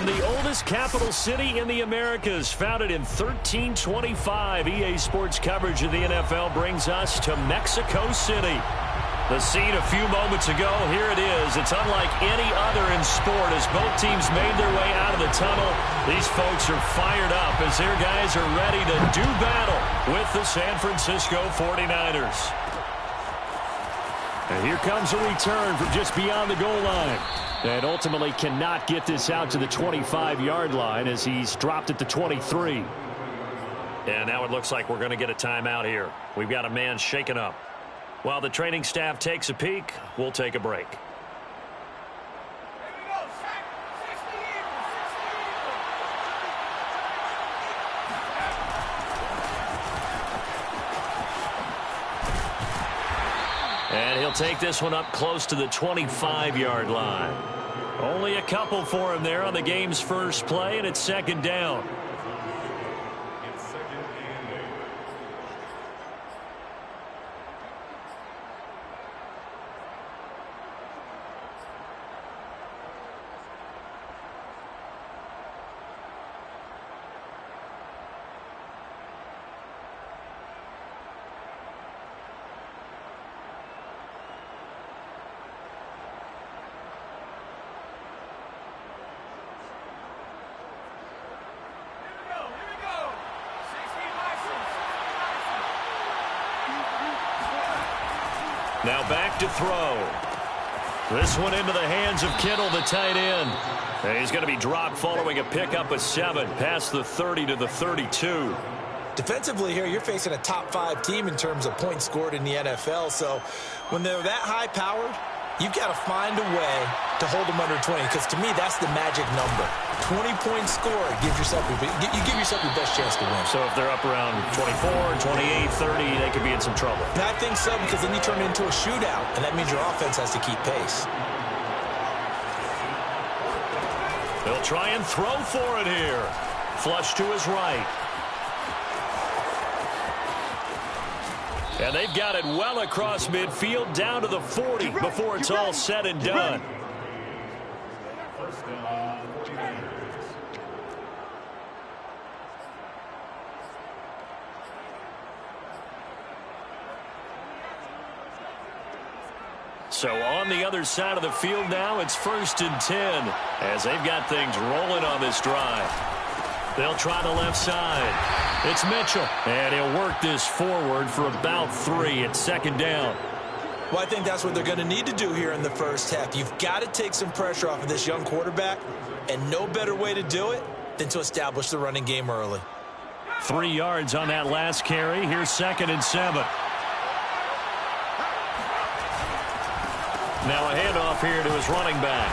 the oldest capital city in the Americas, founded in 1325. EA Sports coverage of the NFL brings us to Mexico City. The scene a few moments ago, here it is. It's unlike any other in sport as both teams made their way out of the tunnel. These folks are fired up as their guys are ready to do battle with the San Francisco 49ers. And here comes a return from just beyond the goal line. And ultimately cannot get this out to the 25-yard line as he's dropped at the 23. And now it looks like we're going to get a timeout here. We've got a man shaken up. While the training staff takes a peek, we'll take a break. And he'll take this one up close to the 25-yard line. Only a couple for him there on the game's first play, and it's second down. Now back to throw. This one into the hands of Kittle, the tight end. And he's going to be dropped following a pickup of 7 past the 30 to the 32. Defensively here, you're facing a top-5 team in terms of points scored in the NFL. So when they're that high-powered, you've got to find a way to hold them under 20, because to me, that's the magic number. 20 points scored, you give yourself your best chance to win. So if they're up around 24, 28, 30, they could be in some trouble. And I think so, because then you turn it into a shootout, and that means your offense has to keep pace. They'll try and throw for it here. Flush to his right. And they've got it well across midfield down to the 40 before it's all said and done. So on the other side of the field now, it's 1st and 10 as they've got things rolling on this drive. They'll try the left side. It's Mitchell, and he'll work this forward for about 3 at second down. Well, I think that's what they're going to need to do here in the first half. You've got to take some pressure off of this young quarterback, and no better way to do it than to establish the running game early. 3 yards on that last carry. Here's 2nd and 7. Now a handoff here to his running back.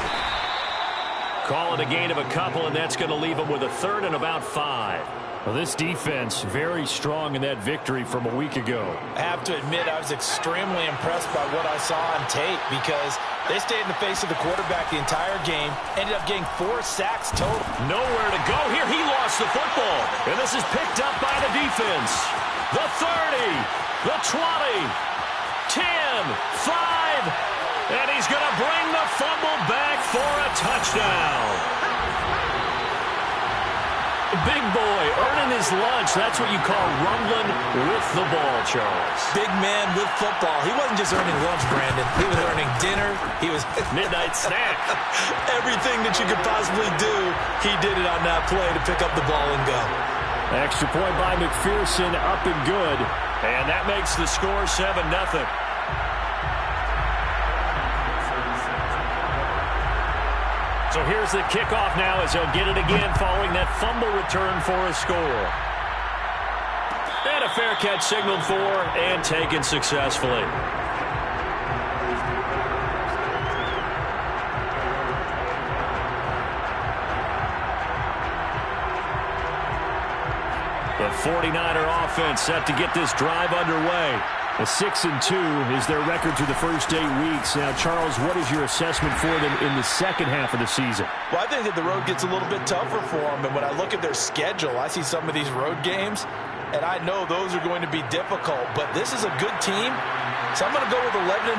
Call it a gain of a couple, and that's going to leave him with a 3rd and about 5. Well, this defense very strong in that victory from a week ago. I have to admit, I was extremely impressed by what I saw on tape, because they stayed in the face of the quarterback the entire game, ended up getting 4 sacks total. Nowhere to go here. He lost the football, and this is picked up by the defense. The 30, the 20, 10, 5. And he's going to bring the fumble back for a touchdown. Big boy earning his lunch. That's what you call rumbling with the ball, Charles. Big man with football. He wasn't just earning lunch, Brandon. He was earning dinner. He was midnight snack. Everything that you could possibly do, he did it on that play to pick up the ball and go. Extra point by McPherson, up and good. And that makes the score 7-0. So here's the kickoff now as he'll get it again following that fumble return for a score. And a fair catch signaled for and taken successfully. The 49er offense set to get this drive underway. A 6-2 is their record through the first 8 weeks. Now, Charles, what is your assessment for them in the second half of the season? Well, I think that the road gets a little bit tougher for them. And when I look at their schedule, I see some of these road games, and I know those are going to be difficult. But this is a good team So I'm going to go with 11-5.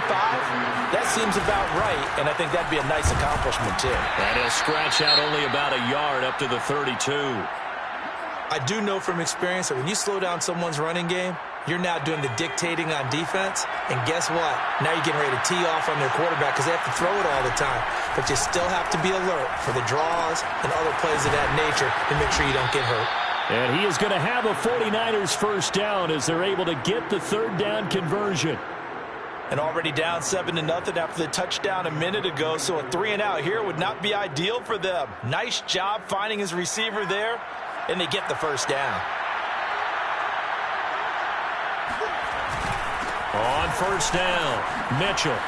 That seems about right, and I think that'd be a nice accomplishment, too. And he'll scratch out only about a yard up to the 32. I do know from experience that when you slow down someone's running game, you're now doing the dictating on defense, and guess what? Now you're getting ready to tee off on their quarterback because they have to throw it all the time. But you still have to be alert for the draws and other plays of that nature to make sure you don't get hurt. And he is going to have a 49ers first down as they're able to get the third down conversion. And already down 7-0 after the touchdown a minute ago, so a 3-and-out here would not be ideal for them. Nice job finding his receiver there, and they get the first down. On first down, Mitchell.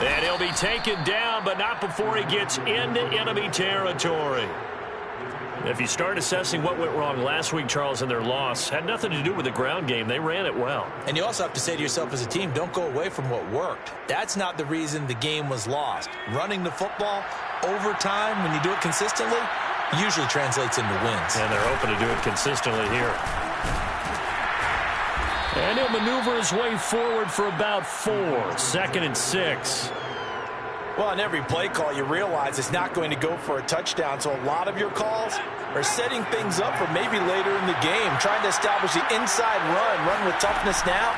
And he'll be taken down, but not before he gets into enemy territory. If you start assessing what went wrong last week, Charles, in their loss, had nothing to do with the ground game. They ran it well. And you also have to say to yourself as a team, don't go away from what worked. That's not the reason the game was lost. Running the football over time, when you do it consistently, usually translates into wins. And they're hoping to do it consistently here. And he'll maneuver his way forward for about 4. 2nd and 6. Well, on every play call, you realize it's not going to go for a touchdown, so a lot of your calls are setting things up for maybe later in the game, trying to establish the inside run with toughness now,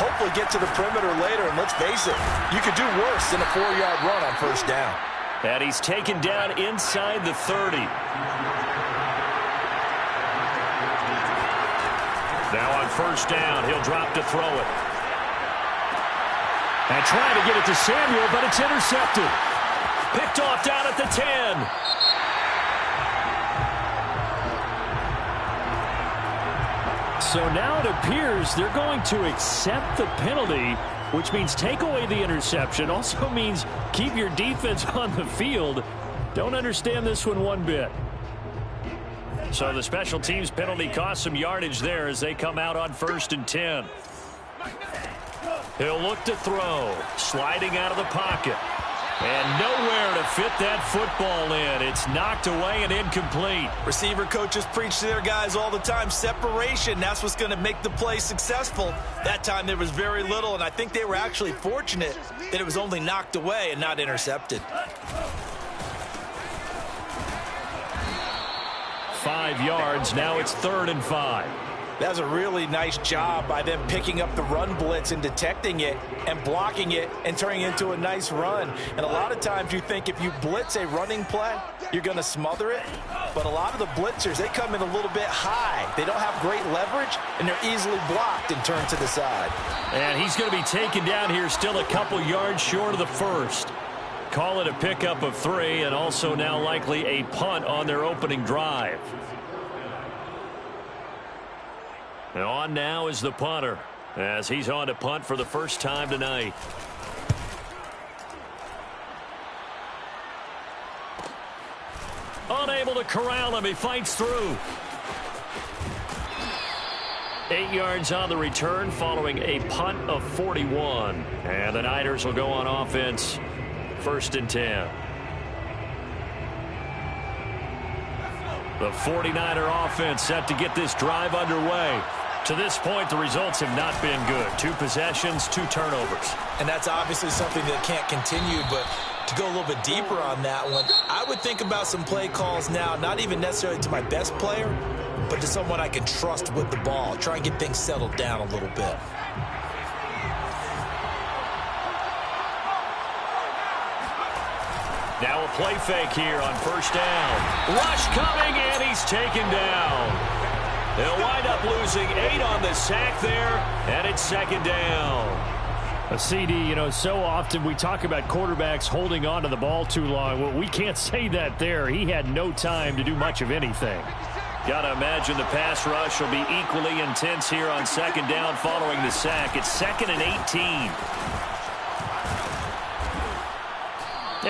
hopefully get to the perimeter later, and let's face it, you could do worse than a 4-yard run on first down. And he's taken down inside the 30. Now on first down, he'll drop to throw it. And trying to get it to Samuel, but it's intercepted. Picked off down at the 10. So now it appears they're going to accept the penalty, which means take away the interception. Also means keep your defense on the field. Don't understand this one bit. So the special teams penalty cost some yardage there as they come out on 1st and 10. He'll look to throw, sliding out of the pocket. And nowhere to fit that football in. It's knocked away and incomplete. Receiver coaches preach to their guys all the time. Separation, that's what's going to make the play successful. That time there was very little, and I think they were actually fortunate that it was only knocked away and not intercepted. 5 yards, now it's 3rd and 5. That was a really nice job by them picking up the run blitz and detecting it and blocking it and turning it into a nice run. And a lot of times you think if you blitz a running play, you're going to smother it. But a lot of the blitzers, they come in a little bit high. They don't have great leverage, and they're easily blocked and turned to the side. And he's going to be taken down here still a couple yards short of the first. Call it a pickup of 3, and also now likely a punt on their opening drive. And on now is the punter, as he's on to punt for the first time tonight. Unable to corral him, he fights through. 8 yards on the return following a punt of 41. And the Niners will go on offense, 1st and 10. The 49er offense set to get this drive underway. To this point, the results have not been good. 2 possessions, 2 turnovers. And that's obviously something that can't continue, but to go a little bit deeper on that one, I would think about some play calls now, not even necessarily to my best player, but to someone I can trust with the ball. Try and get things settled down a little bit. Now a play fake here on first down. Rush coming, and he's taken down. They'll wind up losing 8 on the sack there, and it's 2nd down. A CD, you know, so often we talk about quarterbacks holding on to the ball too long. Well, we can't say that there. He had no time to do much of anything. Got to imagine the pass rush will be equally intense here on 2nd down following the sack. It's 2nd and 18.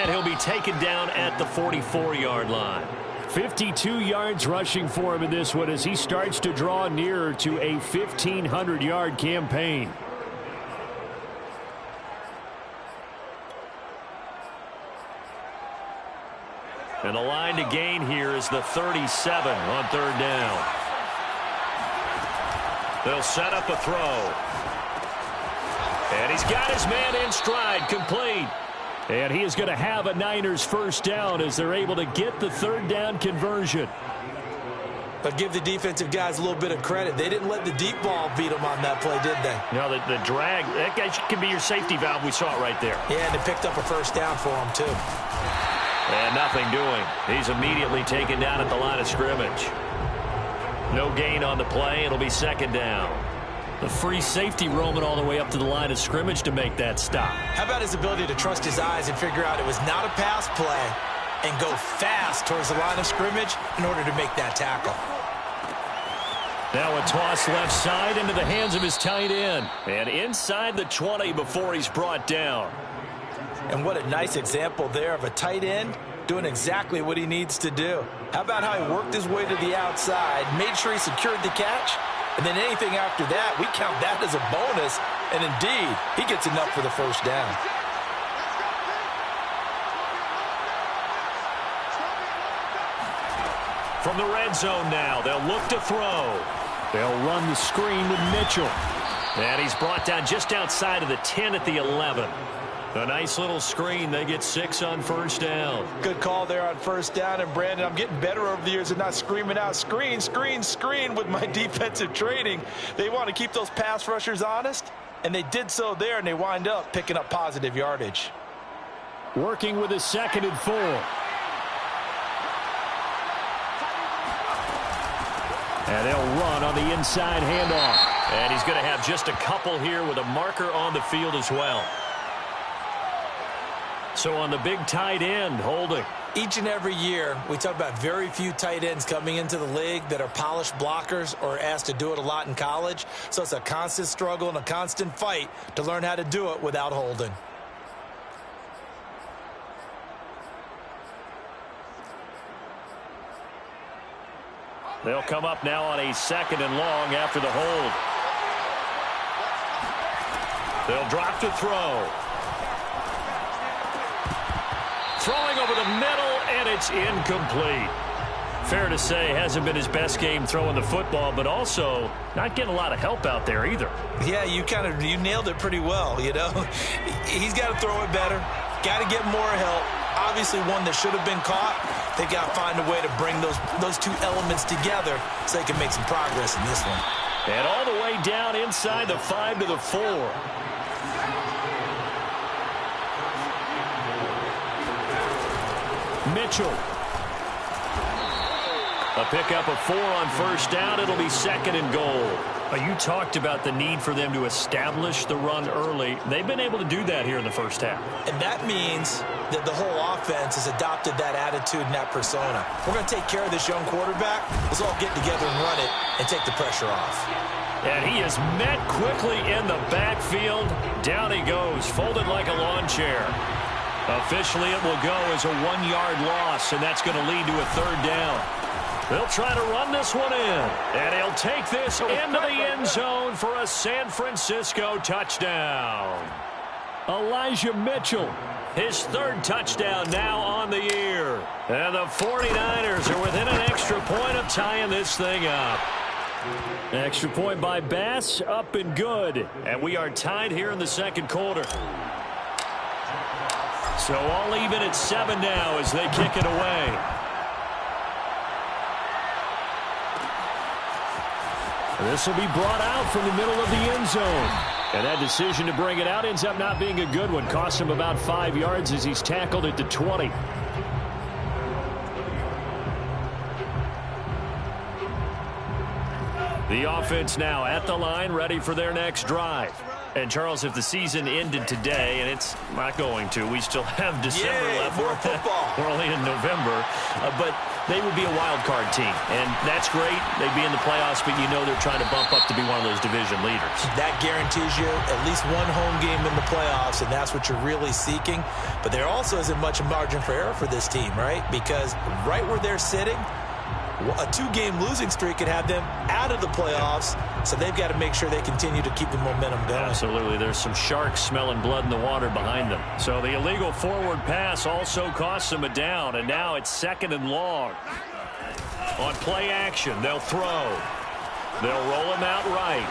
And he'll be taken down at the 44-yard line. 52 yards rushing for him in this one as he starts to draw nearer to a 1,500-yard campaign. And the line to gain here is the 37 on 3rd down. They'll set up a throw. And he's got his man in stride, complete. And he is going to have a Niners first down as they're able to get the third down conversion. But give the defensive guys a little bit of credit. They didn't let the deep ball beat them on that play, did they? No, the drag, that guy can be your safety valve. We saw it right there. Yeah, and they picked up a first down for him, too. And nothing doing. He's immediately taken down at the line of scrimmage. No gain on the play. It'll be second down. The free safety roaming all the way up to the line of scrimmage to make that stop. How about his ability to trust his eyes and figure out it was not a pass play and go fast towards the line of scrimmage in order to make that tackle. Now a toss left side into the hands of his tight end. And inside the 20 before he's brought down. And what a nice example there of a tight end doing exactly what he needs to do. How about how he worked his way to the outside, made sure he secured the catch, and then anything after that, we count that as a bonus. And indeed, he gets enough for the first down. From the red zone now, they'll look to throw. They'll run the screen with Mitchell. And he's brought down just outside of the 10 at the 11. A nice little screen. They get 6 on first down. Good call there on first down. And, Brandon, I'm getting better over the years at not screaming out, screen, screen, screen with my defensive training. They want to keep those pass rushers honest, and they did so there, and they wind up picking up positive yardage. Working with a 2nd and 4. And they'll run on the inside handoff. And he's going to have just a couple here with a marker on the field as well. So on the big tight end, holding. Each and every year, we talk about very few tight ends coming into the league that are polished blockers or asked to do it a lot in college. So it's a constant struggle and a constant fight to learn how to do it without holding. They'll come up now on a 2nd and long after the hold. They'll drop to throw. Throwing over the middle, and it's incomplete. Fair to say, hasn't been his best game throwing the football, but also not getting a lot of help out there either. Yeah, you nailed it pretty well, you know. He's got to throw it better, got to get more help. Obviously one that should have been caught. They got to find a way to bring those two elements together so they can make some progress in this one. And all the way down inside the 5 to the 4. Mitchell. A pickup of 4 on first down. It'll be 2nd and goal. You talked about the need for them to establish the run early. They've been able to do that here in the first half. And that means that the whole offense has adopted that attitude and that persona. We're going to take care of this young quarterback. Let's all get together and run it and take the pressure off. And he is met quickly in the backfield. Down he goes, folded like a lawn chair. Officially, it will go as a 1-yard loss, and that's going to lead to a 3rd down. They'll try to run this one in, and he'll take this into the end zone for a San Francisco touchdown. Elijah Mitchell, his 3rd touchdown now on the year. And the 49ers are within an extra point of tying this thing up. Extra point by Bass, up and good. And we are tied here in the 2nd quarter. So all even at 7 now as they kick it away. This will be brought out from the middle of the end zone. And that decision to bring it out ends up not being a good one. Cost him about 5 yards as he's tackled at the 20. The offense now at the line, ready for their next drive. And, Charles, if the season ended today, and it's not going to, we still have December left. More football. We're only in November. But they would be a wild card team. And that's great. They'd be in the playoffs, but you know they're trying to bump up to be one of those division leaders. That guarantees you at least one home game in the playoffs, and that's what you're really seeking. But there also isn't much margin for error for this team, right? Because right where they're sitting, a 2-game losing streak could have them out of the playoffs, so they've got to make sure they continue to keep the momentum going. Absolutely. There's some sharks smelling blood in the water behind them. So the illegal forward pass also costs them a down, and now it's 2nd and long. On play action, they'll throw. They'll roll him out right.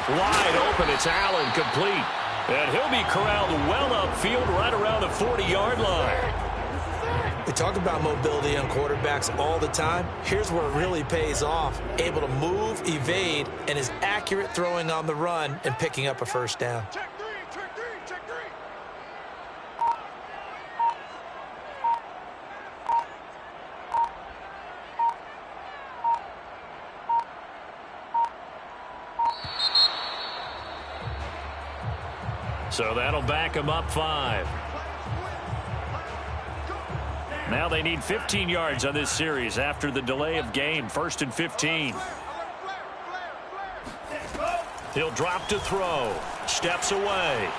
Wide open, it's Allen, complete. And he'll be corralled well upfield right around the 40-yard line. We talk about mobility on quarterbacks all the time. Here's where it really pays off. Able to move, evade, and is accurate throwing on the run and picking up a first down. Check three. So that'll back him up 5. Now they need 15 yards on this series after the delay of game. 1st and 15. He'll drop to throw. Steps away.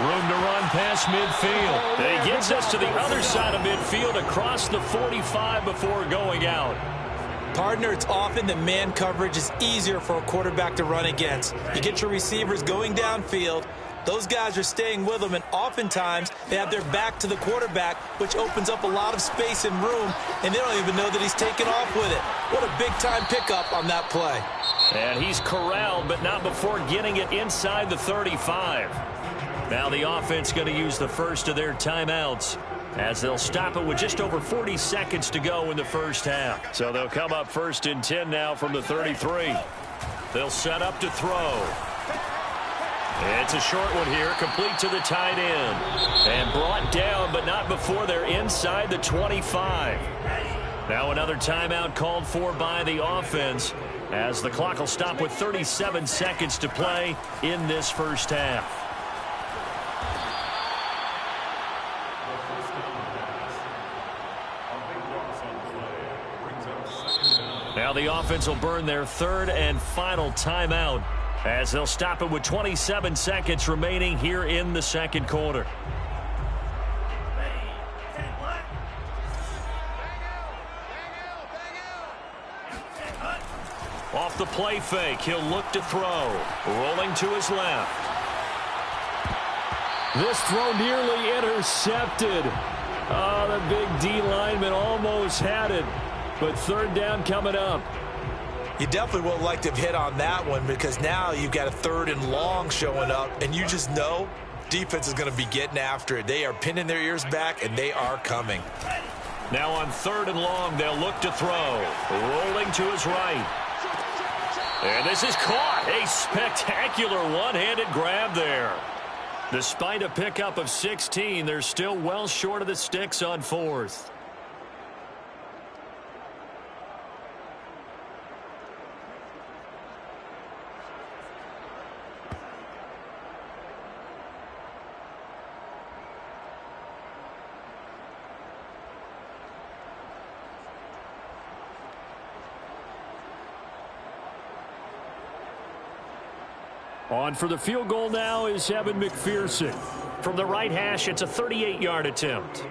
Room to run past midfield. And he gets us to the other side of midfield across the 45 before going out. Partner, it's often that man coverage is easier for a quarterback to run against. You get your receivers going downfield. Those guys are staying with them, and oftentimes they have their back to the quarterback, which opens up a lot of space and room, and they don't even know that he's taken off with it. What a big-time pickup on that play. And he's corralled, but not before getting it inside the 35. Now the offense going to use the first of their timeouts, as they'll stop it with just over 40 seconds to go in the first half. So they'll come up 1st and 10 now from the 33. They'll set up to throw. It's a short one here, complete to the tight end. And brought down, but not before they're inside the 25. Now another timeout called for by the offense, as the clock will stop with 37 seconds to play in this first half. Now the offense will burn their 3rd and final timeout, as they'll stop it with 27 seconds remaining here in the second quarter. Off the play fake, he'll look to throw. Rolling to his left. This throw nearly intercepted. Oh, the big D lineman almost had it. But 3rd down coming up. You definitely would like to have hit on that one, because now you've got a 3rd and long showing up, and you just know defense is going to be getting after it. They are pinning their ears back, and they are coming. Now on 3rd and long, they'll look to throw. Rolling to his right. And this is caught. A spectacular one-handed grab there. Despite a pickup of 16, they're still well short of the sticks on 4th. On for the field goal now is Evan McPherson. From the right hash, it's a 38-yard attempt.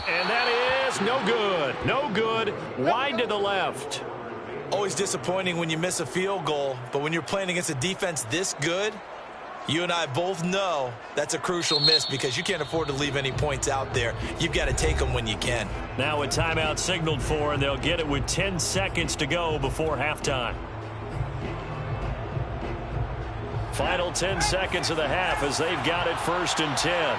And that is no good. No good. Wide to the left. Always disappointing when you miss a field goal, but when you're playing against a defense this good, you and I both know that's a crucial miss, because you can't afford to leave any points out there. You've got to take them when you can. Now a timeout signaled for, and they'll get it with 10 seconds to go before halftime. Final 10 seconds of the half as they've got it 1st and 10.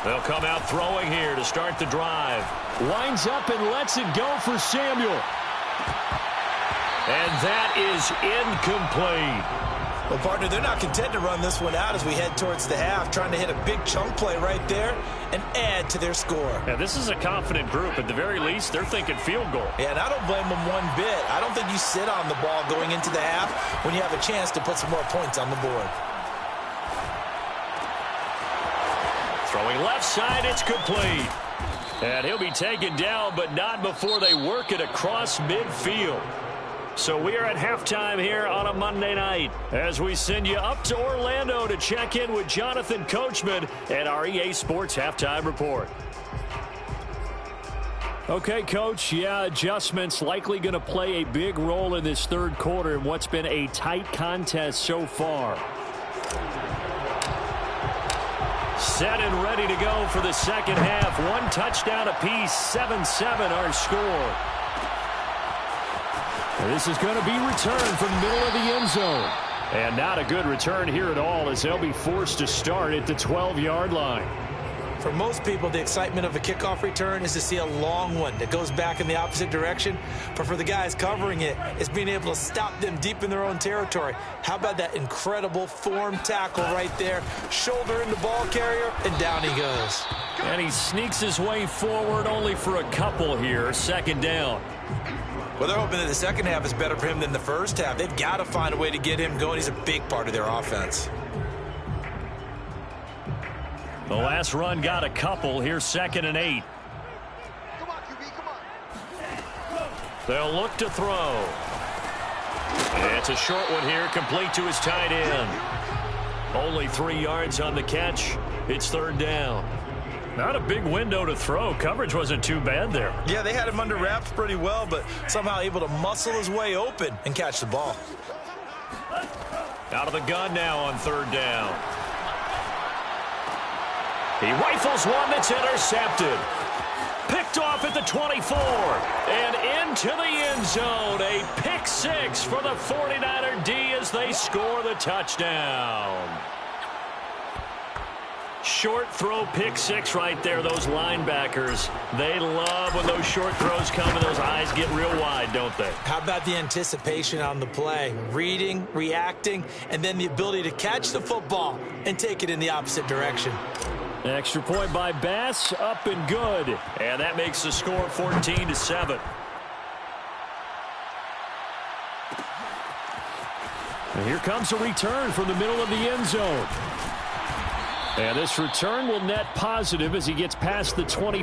They'll come out throwing here to start the drive. Winds up and lets it go for Samuel. And that is incomplete. Well, partner, they're not content to run this one out as we head towards the half, trying to hit a big chunk play right there and add to their score. Yeah, this is a confident group. At the very least, they're thinking field goal. Yeah, and I don't blame them one bit. I don't think you sit on the ball going into the half when you have a chance to put some more points on the board. Throwing left side, it's complete. And he'll be taken down, but not before they work it across midfield. So we are at halftime here on a Monday night as we send you up to Orlando to check in with Jonathan Coachman and our EA Sports Halftime Report. Okay, Coach, adjustments likely going to play a big role in this third quarter in what's been a tight contest so far. Set and ready to go for the second half. One touchdown apiece, 7-7 our score. This is going to be returned from the middle of the end zone. And not a good return here at all as they'll be forced to start at the 12-yard line. For most people, the excitement of a kickoff return is to see a long one that goes back in the opposite direction. But for the guys covering it, it's being able to stop them deep in their own territory. How about that incredible form tackle right there? Shoulder in the ball carrier, and down he goes. And he sneaks his way forward only for a couple here. Second down. Well, they're hoping that the second half is better for him than the first half. They've got to find a way to get him going. He's a big part of their offense. The last run got a couple. Here's 2nd and 8. Come on, QB, come on. They'll look to throw. And it's a short one here, complete to his tight end. Only 3 yards on the catch. It's third down. Not a big window to throw. Coverage wasn't too bad there. Yeah, they had him under wraps pretty well, but somehow able to muscle his way open and catch the ball. Out of the gun now on third down. He rifles one that's intercepted. Picked off at the 24. And into the end zone. A pick six for the 49er D as they score the touchdown. Short throw pick six right there. Those linebackers, they love when those short throws come and those eyes get real wide, don't they? How about the anticipation on the play? Reading, reacting, and then the ability to catch the football and take it in the opposite direction. Extra point by Bass, up and good. And that makes the score 14-7. And here comes a return from the middle of the end zone. And this return will net positive as he gets past the 25.